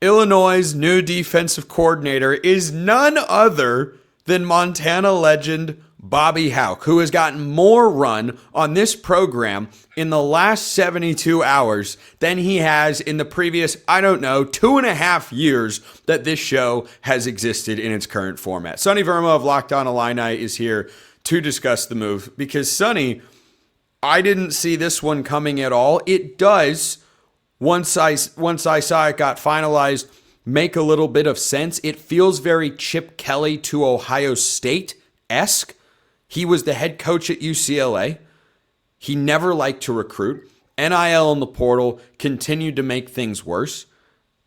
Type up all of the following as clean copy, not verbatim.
Illinois' new defensive coordinator is none other than Montana legend Bobby Hauck, who has gotten more run on this program in the last 72 hours than he has in the previous, 2.5 years that this show has existed in its current format. Sunny Verma of Locked On Illini is here to discuss the move because, Sunny, I didn't see this one coming at all. It does, once I saw it got finalized, make a little bit of sense. It feels very Chip Kelly to Ohio State-esque. He was the head coach at UCLA. He never liked to recruit. NIL in the portal continued to make things worse.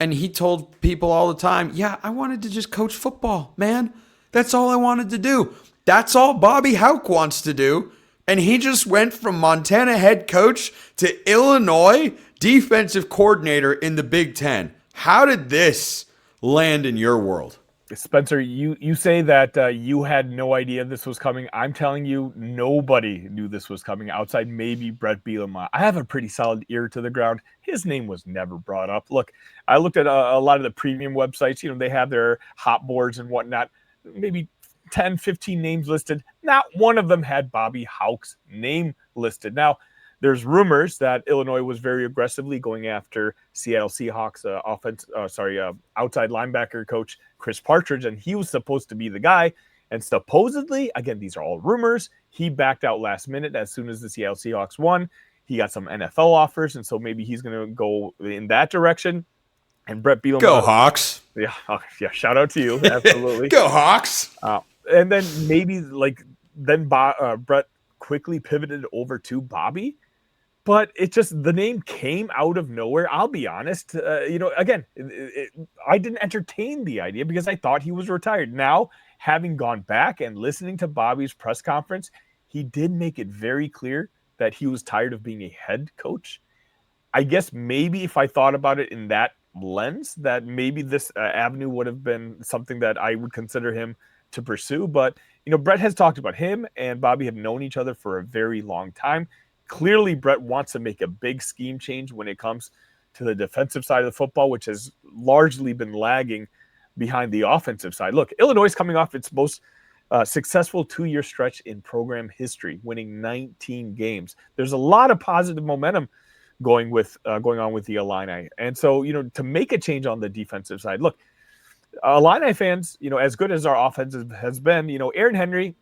And he told people all the time, yeah, I wanted to just coach football, man. That's all I wanted to do. That's all Bobby Hauck wants to do. And he just went from Montana head coach to Illinois defensive coordinator in the Big Ten. How did this land in your world? Spencer, you say that you had no idea this was coming. I'm telling you, nobody knew this was coming outside maybe Brett Bielema. I have a pretty solid ear to the ground. His name was never brought up. Look, I looked at a lot of the premium websites. They have their hot boards and whatnot. Maybe 10, 15 names listed. Not one of them had Bobby Hauck's name listed. Now, there's rumors that Illinois was very aggressively going after Seattle Seahawks outside linebacker coach Chris Partridge, and he was supposed to be the guy. And supposedly, again, these are all rumors, he backed out last minute as soon as the Seattle Seahawks won. He got some NFL offers, and so maybe he's going to go in that direction. And Brett Bielema, go Hawks! Yeah, shout out to you, absolutely. Go Hawks! And then maybe Brett quickly pivoted over to Bobby. But the name came out of nowhere. I'll be honest. I didn't entertain the idea because I thought he was retired. Now, having gone back and listening to Bobby's press conference, he did make it very clear that he was tired of being a head coach. I guess maybe if I thought about it in that lens, that maybe this avenue would have been something that I would consider him to pursue. But, Brett has talked about him and Bobby have known each other for a very long time. Clearly, Brett wants to make a big scheme change when it comes to the defensive side of the football, which has largely been lagging behind the offensive side. Look, Illinois is coming off its most successful 2-year stretch in program history, winning 19 games. There's a lot of positive momentum going on with the Illini. And so, to make a change on the defensive side, look, Illini fans, as good as our offense has been, Aaron Henry,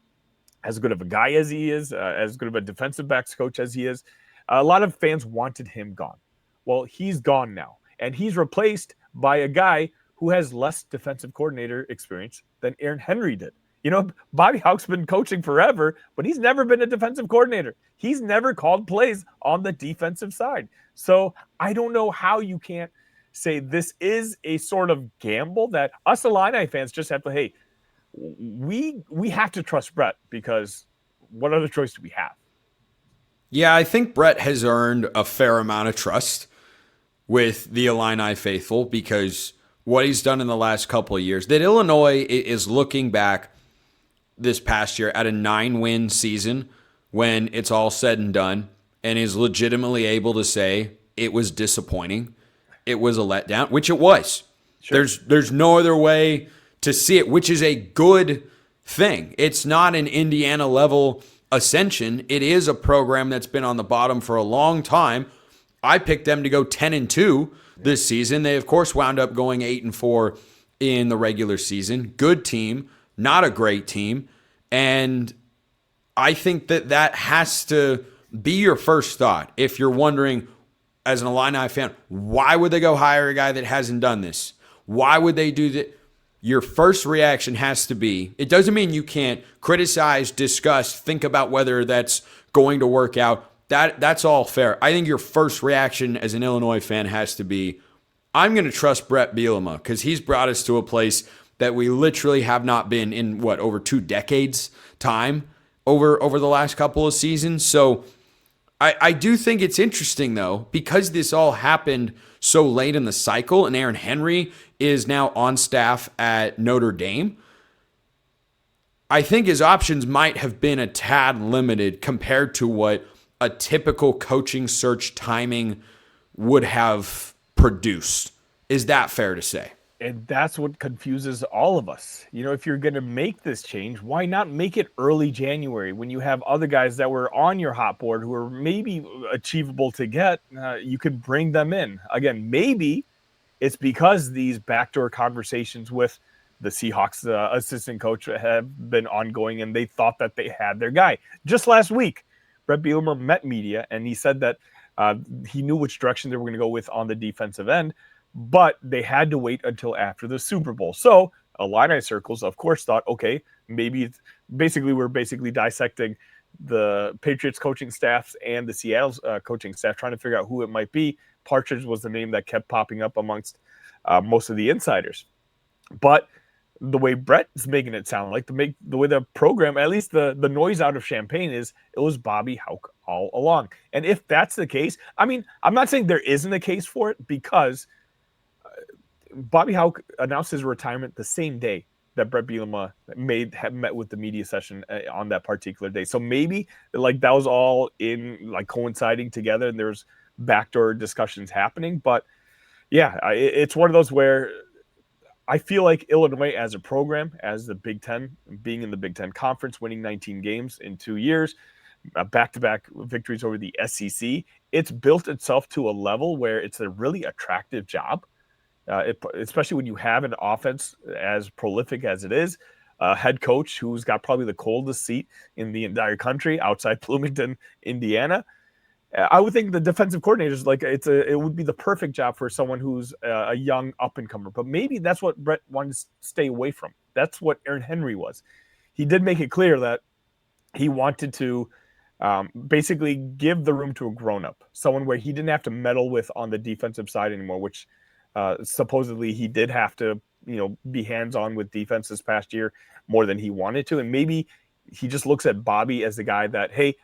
as good of a guy as he is, as good of a defensive backs coach as he is, a lot of fans wanted him gone. Well, he's gone now, and he's replaced by a guy who has less defensive coordinator experience than Aaron Henry did. Bobby Hauck's been coaching forever, but he's never been a defensive coordinator. He's never called plays on the defensive side. So I don't know how you can't say this is a sort of gamble that us Illini fans just have to, hey, we have to trust Brett because what other choice do we have? Yeah, I think Brett has earned a fair amount of trust with the Illini faithful because what he's done in the last couple of years, that Illinois is looking back this past year at a 9-win season when it's all said and done and is legitimately able to say it was disappointing. It was a letdown, which it was. Sure. There's no other way to see it, which is a good thing. It's not an Indiana level ascension. It is a program that's been on the bottom for a long time. I picked them to go 10-2 this season. They, of course, wound up going 8-4 in the regular season. Good team, not a great team. And I think that has to be your first thought. If you're wondering, as an Illini fan, why would they go hire a guy that hasn't done this? Why would they do that? Your first reaction has to be, it doesn't mean you can't criticize, discuss, think about whether that's going to work out. That's all fair. I think your first reaction as an Illinois fan has to be, I'm going to trust Brett Bielema because he's brought us to a place that we literally have not been in, over 2 decades time over the last couple of seasons. So I do think it's interesting, though, because this all happened so late in the cycle, and Aaron Henry is now on staff at Notre Dame. I think his options might have been a tad limited compared to what a typical coaching search timing would have produced Is that fair to say? And that's what confuses all of us. If you're going to make this change, why not make it early January when you have other guys that were on your hot board who are maybe achievable to get? You could bring them in. Again, maybe it's because these backdoor conversations with the Seahawks assistant coach have been ongoing and they thought that they had their guy. Just last week, Brett Bielema met media and he said that he knew which direction they were going to go with on the defensive end, but they had to wait until after the Super Bowl. So Illini circles, of course, thought, okay, maybe we're basically dissecting the Patriots coaching staffs and the Seattle's coaching staff, trying to figure out who it might be. Partridge was the name that kept popping up amongst most of the insiders. But the way Brett is making it sound like, the way the program, at least the noise out of Champaign is, it was Bobby Hauck all along. And if that's the case, I mean, I'm not saying there isn't a case for it, because Bobby Hauck announced his retirement the same day that Brett Bielema had met with the media session on that particular day. So maybe like that was all in like coinciding together and there's backdoor discussions happening. But yeah, it's one of those where I feel like Illinois as a program, as the Big Ten, being in the Big Ten Conference, winning 19 games in 2 years, back-to-back victories over the SEC, it's built itself to a level where it's a really attractive job. Especially when you have an offense as prolific as it is, a head coach who's got probably the coldest seat in the entire country outside Bloomington, Indiana. I would think the defensive coordinators, like it would be the perfect job for someone who's a young up-and-comer. But maybe that's what Brett wanted to stay away from. That's what Aaron Henry was. He did make it clear that he wanted to basically give the room to a grown-up, someone where he didn't have to meddle with on the defensive side anymore, which supposedly he did have to, be hands-on with defense this past year more than he wanted to. And maybe he just looks at Bobby as the guy that, hey,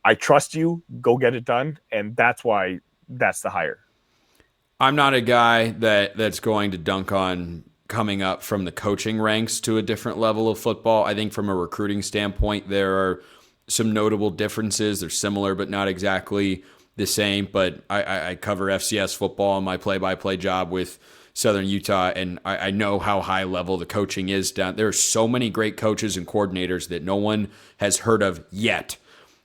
I trust you, go get it done. And that's why that's the hire. I'm not a guy that's going to dunk on coming up from the coaching ranks to a different level of football. I think from a recruiting standpoint, there are some notable differences. They're similar, but not exactly the same. But I cover FCS football in my play-by-play job with Southern Utah, and I know how high level the coaching is down. There are so many great coaches and coordinators that no one has heard of yet.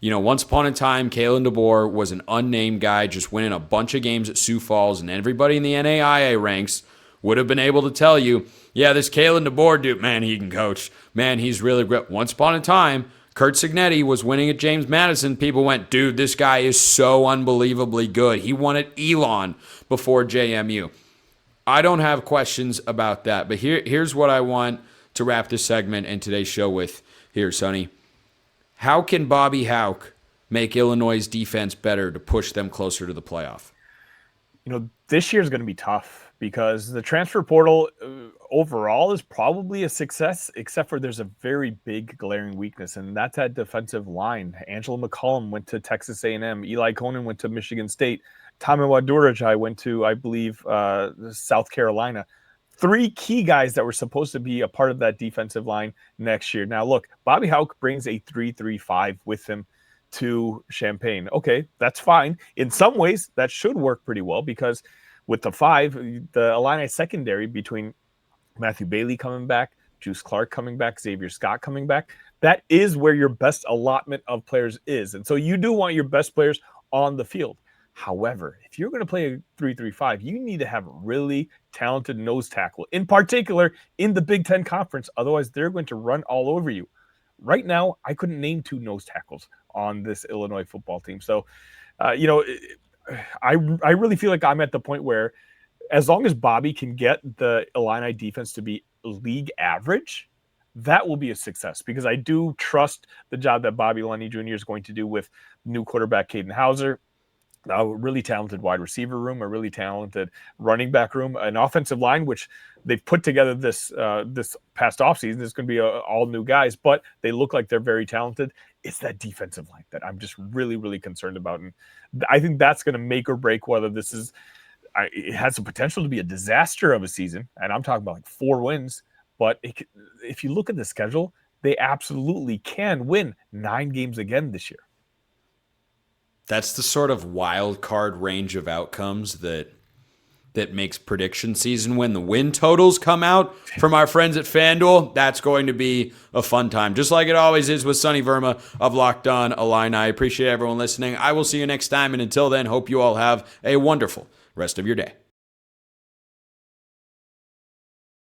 Once upon a time, Kalen DeBoer was an unnamed guy just winning a bunch of games at Sioux Falls, and everybody in the NAIA ranks would have been able to tell you, yeah, this Kalen DeBoer dude, man, he can coach. Man, he's really great. Once upon a time, Kurt Cignetti was winning at James Madison. People went, dude, this guy is so unbelievably good. He won at Elon before JMU. I don't have questions about that, but here's what I want to wrap this segment and today's show with here, Sonny. How can Bobby Hauck make Illinois' defense better to push them closer to the playoff? This year is going to be tough because the transfer portal overall is probably a success, except for there's a very big glaring weakness, and that's that defensive line. Angela McCollum went to Texas A&M. Eli Conan went to Michigan State. Tamawa Durajai went to, I believe, South Carolina. 3 key guys that were supposed to be a part of that defensive line next year. Now, look, Bobby Hauck brings a 3-3-5 with him to Champaign. Okay, that's fine. In some ways, that should work pretty well because with the 5, the Illini secondary between Matthew Bailey coming back, Juice Clark coming back, Xavier Scott coming back, that is where your best allotment of players is. And so you do want your best players on the field. However, if you're going to play a 3-3-5, you need to have a really talented nose tackle, in particular in the Big Ten Conference. Otherwise, they're going to run all over you. Right now, I couldn't name 2 nose tackles on this Illinois football team. So, I really feel like I'm at the point where as long as Bobby can get the Illini defense to be league average, that will be a success because I do trust the job that Bobby Lunny Jr. is going to do with new quarterback Caden Hauser. A really talented wide receiver room, a really talented running back room, an offensive line, which they've put together this past offseason. There's going to be all new guys, but they look like they're very talented. It's that defensive line that I'm just really, really concerned about. And I think that's going to make or break whether this is it has the potential to be a disaster of a season. And I'm talking about like 4 wins. But if you look at the schedule, they absolutely can win 9 games again this year. That's the sort of wild card range of outcomes that that makes prediction season when the win totals come out from our friends at FanDuel. That's going to be a fun time, just like it always is with Sunny Verma of Locked On Illini. I appreciate everyone listening. I will see you next time, and until then, hope you all have a wonderful rest of your day.